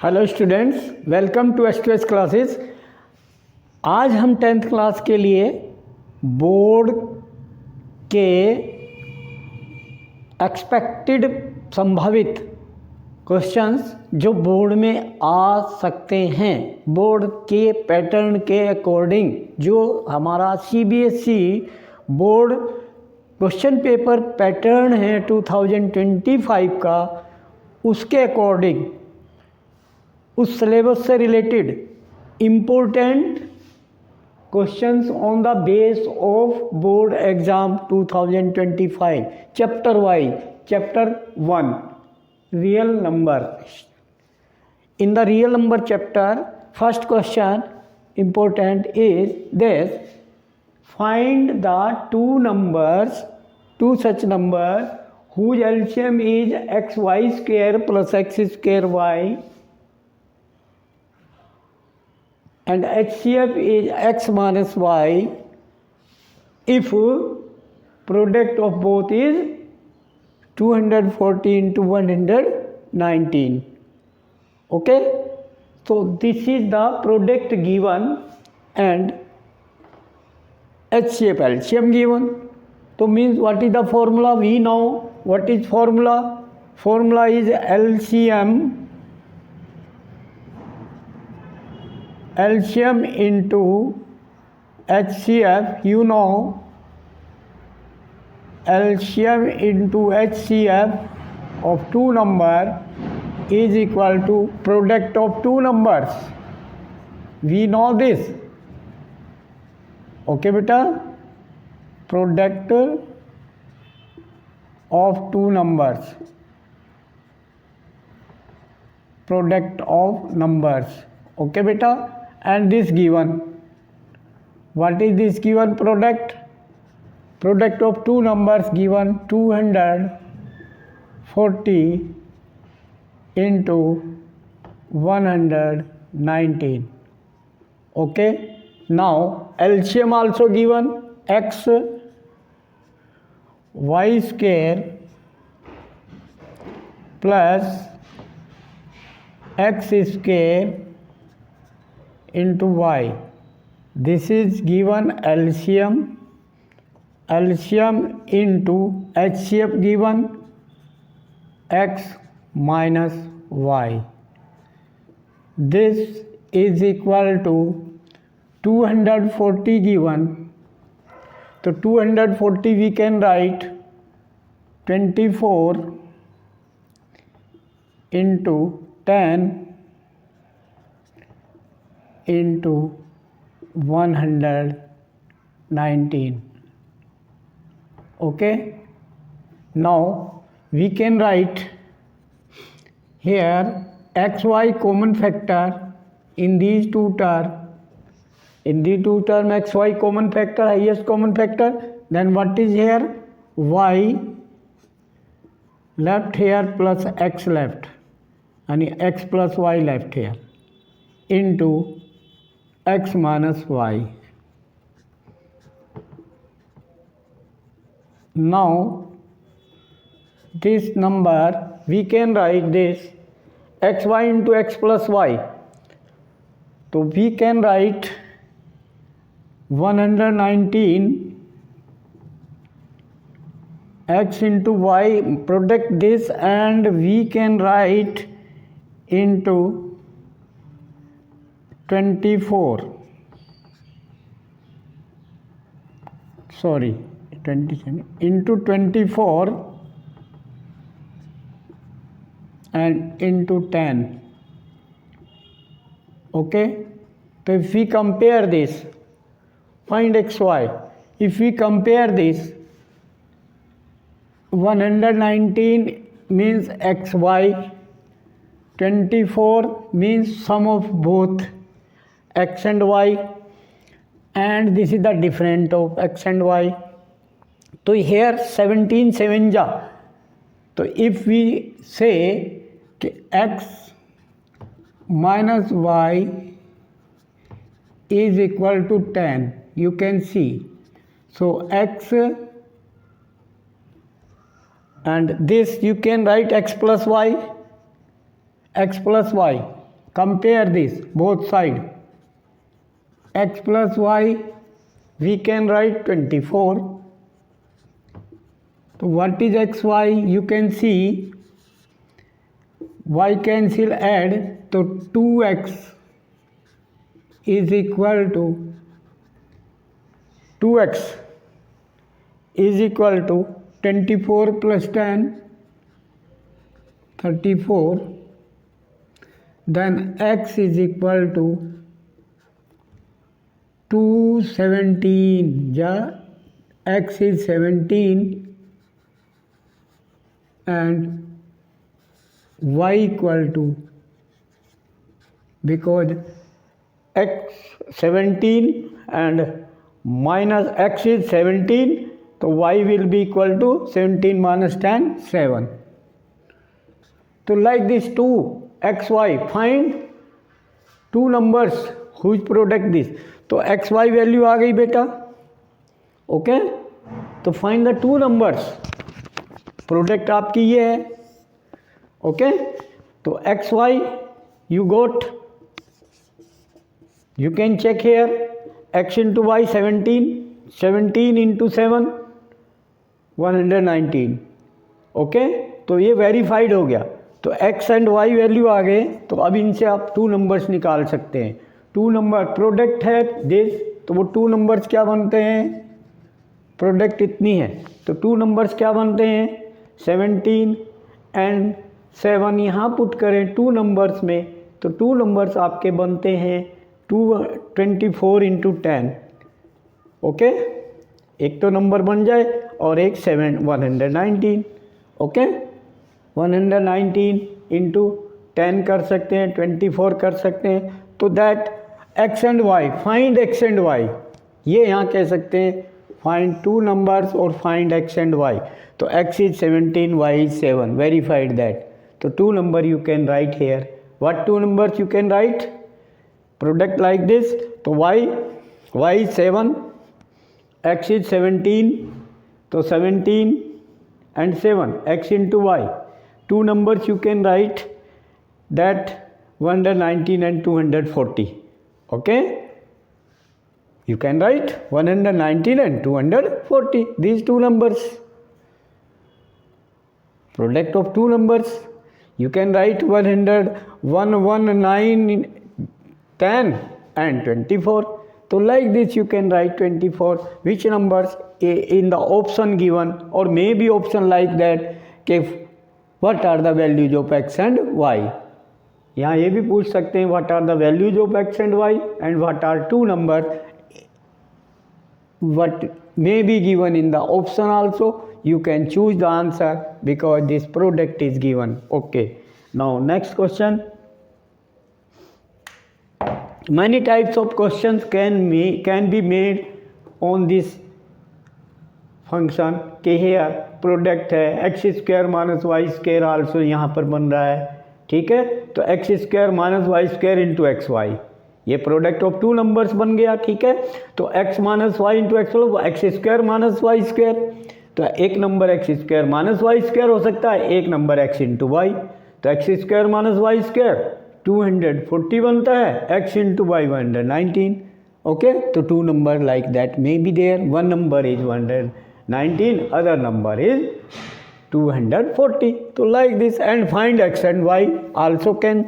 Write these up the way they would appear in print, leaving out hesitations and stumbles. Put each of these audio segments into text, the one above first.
Hello students, welcome to ace classes. आज हम 10th class के लिए बोर्ड के एक्सपेक्टेड संभावित क्वेश्चंस जो बोर्ड में आ सकते हैं, बोर्ड के पैटर्न के अकॉर्डिंग, जो हमारा CBSE board question paper pattern है 2025 का, उसके अकॉर्डिंग उस सिलेबस से related important questions on the base of board exam 2025 chapter wise. Chapter 1 real number. In the real number chapter first question important is this: find the two such numbers whose LCM is xy square plus x square y and HCF is x minus y if product of both is 240 into 119. Okay, so this is the product given and HCF LCM given. So means what is the formula? We know what is formula. Formula is LCM into HCF. You know LCM into HCF of two number is equal to product of two numbers. We know this. Okay beta, product of two numbers, product of numbers. Okay beta, and this given, what is this given product? Product of two numbers given 240 into 119. Okay, now LCM also given x y square plus x square into y. This is given LCM into HCF given x minus y. This is equal to 240 given. So 240 we can write 24 into 10 into 119. Okay, now we can write here xy common factor in these two terms. In these two terms xy common factor, highest common factor, then what is here? Y left here plus x left, and x plus y left here into x minus y. Now this number we can write this xy into x plus y. So we can write 119 x into y, product this, and we can write into 24 into 24 and into 10. Okay, so if we compare this, find xy. If we compare this, 119 means xy, 24 means sum of both x and y, and this is the difference of x and y. So here 17 7 ja. So if we say x minus y is equal to 10, you can see. So x and this you can write x plus y, compare this both side. X plus y, we can write 24. So what is xy? You can see y cancel add, so 2x is equal to 2x is equal to 24 plus 10, 34. Then x is equal to 217. Yeah, x is 17 and y equal to, because x 17 and minus x is 17, so y will be equal to 17 minus 10, 7. So like this 2 xy, find two numbers whose product this. तो xy value आ गई बेटा, okay. तो find the two numbers, product आपकी ये है, okay. तो xy you got, you can check here, x into y 17 into 7 119, okay. तो ये वेरीफाइड हो गया. तो x एंड y वैल्यू आ गए. तो अब इनसे आप टू नंबर्स निकाल सकते हैं. टू नंबर प्रोडक्ट है दिस, तो वो टू नंबर्स क्या बनते हैं, प्रोडक्ट इतनी है, तो टू नंबर्स क्या बनते हैं, 17 एंड 7 यहाँ पुट करें टू नंबर्स में, तो टू नंबर्स आपके बनते हैं 24 इंटू 10, ओके. एक तो नंबर बन जाए और एक 119, ओके. 119 इंटू 10 कर सकते हैं, 24 कर सकते हैं. तो that x and y, find x and y, ये यहाँ कह सकते हैं फाइंड टू नंबर्स और फाइंड x एंड y. तो x is 17, y is 7, verified that. तो two number you can write here. What two numbers you can write, product like this. तो y is 7, x is 17, तो 17 and 7, x into y. Two numbers you can write that 119 and 240, okay. You can write 119 and 240, these two numbers, product of two numbers. You can write 119, 10 and 24. So like this you can write 24. Which numbers in the option given, or maybe option like that, what are the values of x and y. यहाँ ये भी पूछ सकते हैं what are the values of x and y and what are two numbers what may be given in the option also. You can choose the answer because this product is given, okay. Now next question. Many types of questions can be made on this function के हेयर product है x square minus y square also यहाँ पर बन रहा है, ठीक है. तो x square minus y square into x y, ये प्रोडक्ट ऑफ टू नंबर्स बन गया, ठीक है. तो x minus y into x x square minus y square. तो एक number x square minus y square हो सकता है, एक नंबर एक्स इंटू वाई. तो x square minus y square 240 बनता है, एक्स इंटू वाई 119, ओके. तो two number like that may be there. One number is 119, other number is 240. So like this, and find x and y also can.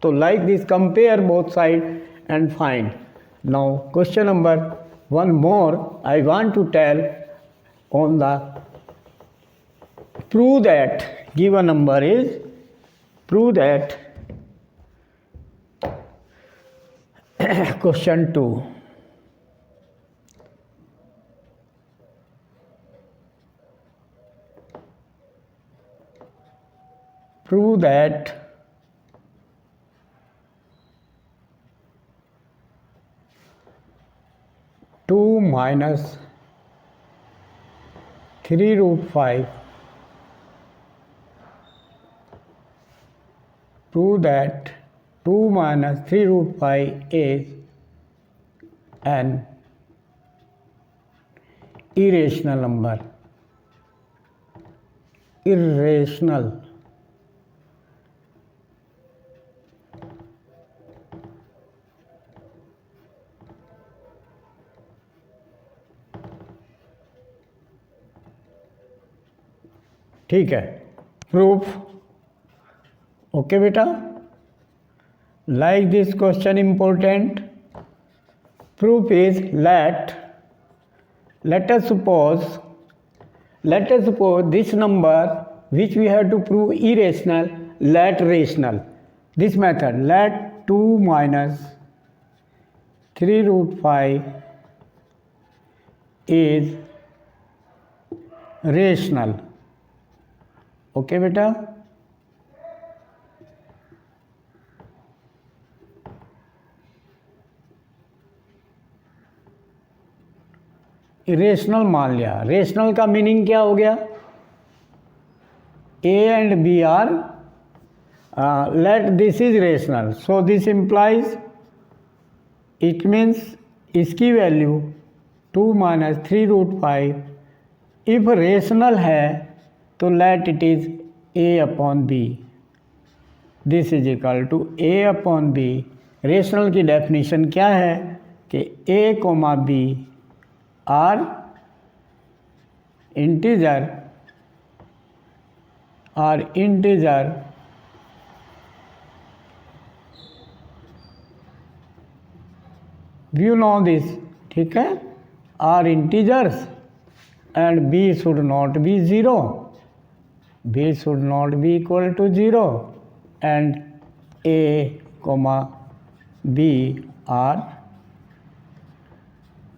So like this, compare both sides and find. Now question number one more I want to tell on the prove that given number is, prove that question 2. Prove that two minus 3 root 5. Prove that 2 minus 3 root 5 is an irrational number. Irrational. ठीक है, proof. Okay बेटा, like this question important. Proof is let us suppose this number which we have to prove irrational, let rational. This method, let 2 minus 3 root 5 is rational. Okay बेटा, irrational मान लिया। Rational का meaning क्या हो गया? A and B are, let this is rational, so this implies, it means इसकी value 2 minus 3 root 5 if rational है तो let it is A upon B, this is equal to A upon B. Rational की definition क्या है कि A comma B are integer you know this, ठीक है, are integers and B should not be zero, b should not be equal to zero and a comma B are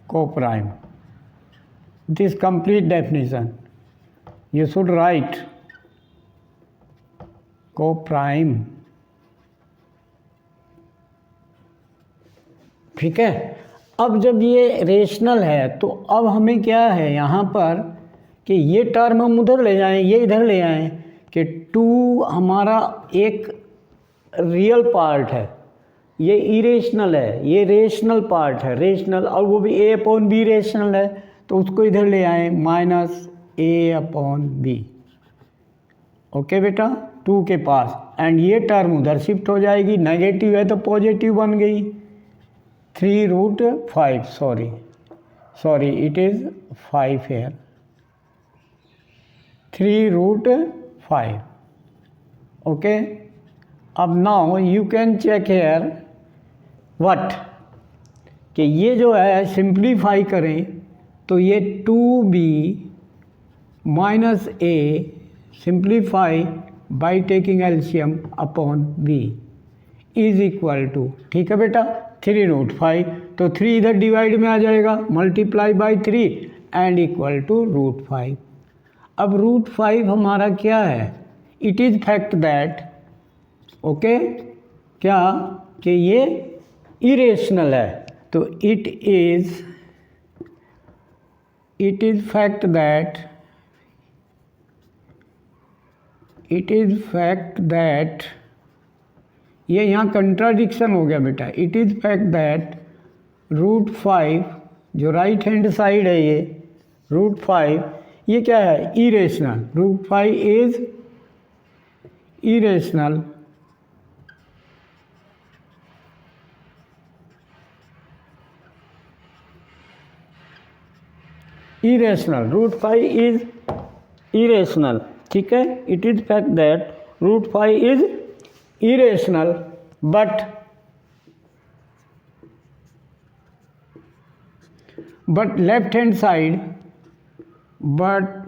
co-prime. This complete definition you should write co-prime, ठीक है। अब जब ये rational है तो अब हमें क्या है यहाँ पर कि ये टर्म हम उधर ले जाएं, ये इधर ले आएं कि 2 हमारा एक रियल पार्ट है, ये इरेशनल है, ये रेशनल पार्ट है, रेशनल, और वो भी ए अपॉन बी रेशनल है, तो उसको इधर ले आए minus a upon b. Okay बेटा, 2 के पास, एंड ये टर्म उधर शिफ्ट हो जाएगी, नेगेटिव है तो पॉजिटिव बन गई, 3 root 5, sorry it is 5 here, 3 root 5। Okay, अब now you can check here what, कि ये जो है सिंप्लीफाई करें तो ये 2b minus a simplify by taking LCM upon b is equal to, ठीक है बेटा, 3 रूट 5, तो 3 इधर डिवाइड में आ जाएगा, multiply by 3 and equal to root 5। अब रूट 5 हमारा क्या है? It is fact that, okay, क्या कि ये इरेशनल है, तो इट इज़ फैक्ट दैट ये यहाँ कंट्राडिक्शन हो गया बेटा। It is fact that root 5 जो राइट हैंड साइड है, ये रूट 5 ये क्या है? Irrational, root 5 is irrational, root 5 is irrational, ठीक है। It is fact that root 5 is irrational, but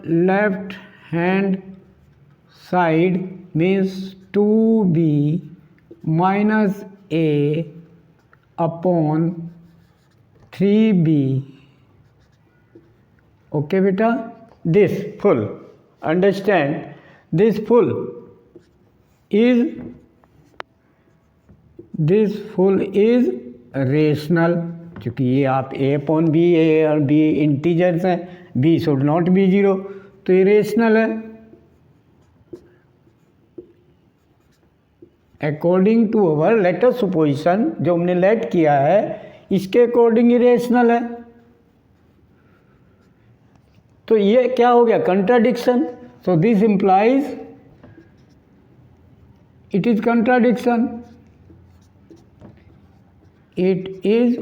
left hand side means 2b minus a upon 3b, okay beta, this full, understand, this full is rational, क्योंकि ये आप a upon b, a और b integers हैं, b should not be 0, तो ये rational है। According to our letter सुपोजिशन, जो हमने लेट किया है इसके अकॉर्डिंग इरेशनल है, तो ये क्या हो गया? Contradiction. So this implies it is contradiction, it is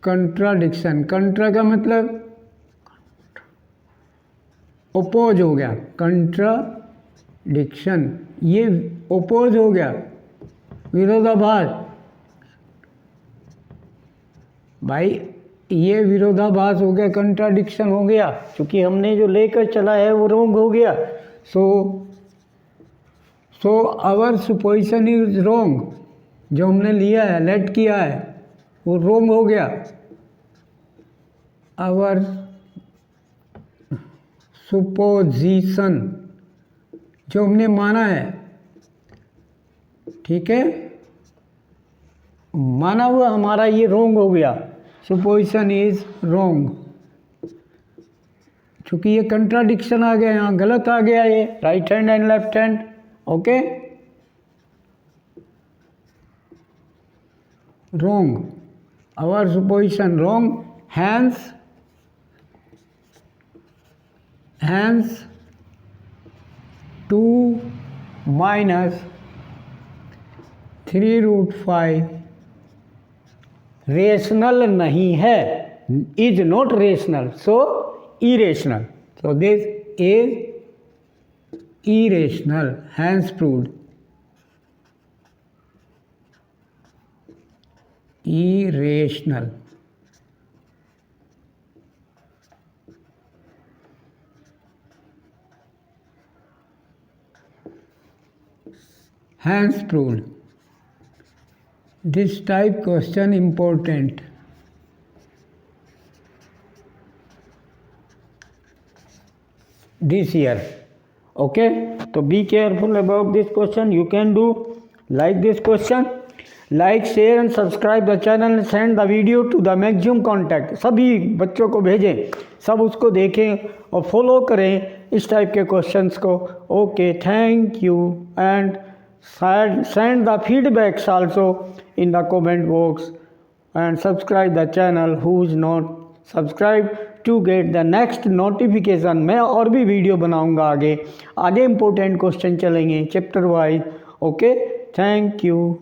contradiction. Contra का मतलब अपोज हो गया, कंट्रा डिक्शन, ये ओपोज हो गया, विरोधाभास। भाई ये विरोधाभास हो गया, कंट्राडिक्शन हो गया, क्योंकि हमने जो लेकर चला है वो रॉन्ग हो गया। सो आवर सुपोजिशन इज रॉन्ग, जो हमने लिया है, लेट किया है, वो रॉन्ग हो गया। आवर सुपोजिशन, जो हमने माना है, ठीक है, माना हुआ हमारा ये रॉन्ग हो गया। सुपोजिशन इज रॉन्ग, क्योंकि ये कंट्राडिक्शन आ गया, यहाँ गलत आ गया, ये right hand and left hand. Okay, wrong, our supposition wrong, hence 2 - 3√5 rational नहीं है, is not rational, so irrational. So this is irrational, hence proved. Irrational. Hence proved. This type question important. This year. Okay, so be careful about this question. You can do like this question, like, share and subscribe the channel and send the video to the maximum contact. सभी बच्चों को भेजें, सब उसको देखें और follow करें इस टाइप के क्वेश्चंस को. Okay, thank you and send the feedbacks also in the comment box and subscribe the channel who is not subscribed to get the next notification. मैं और भी वीडियो बनाऊंगा आगे इंपॉर्टेंट क्वेश्चन चलेंगे chapter wise. Okay, thank you.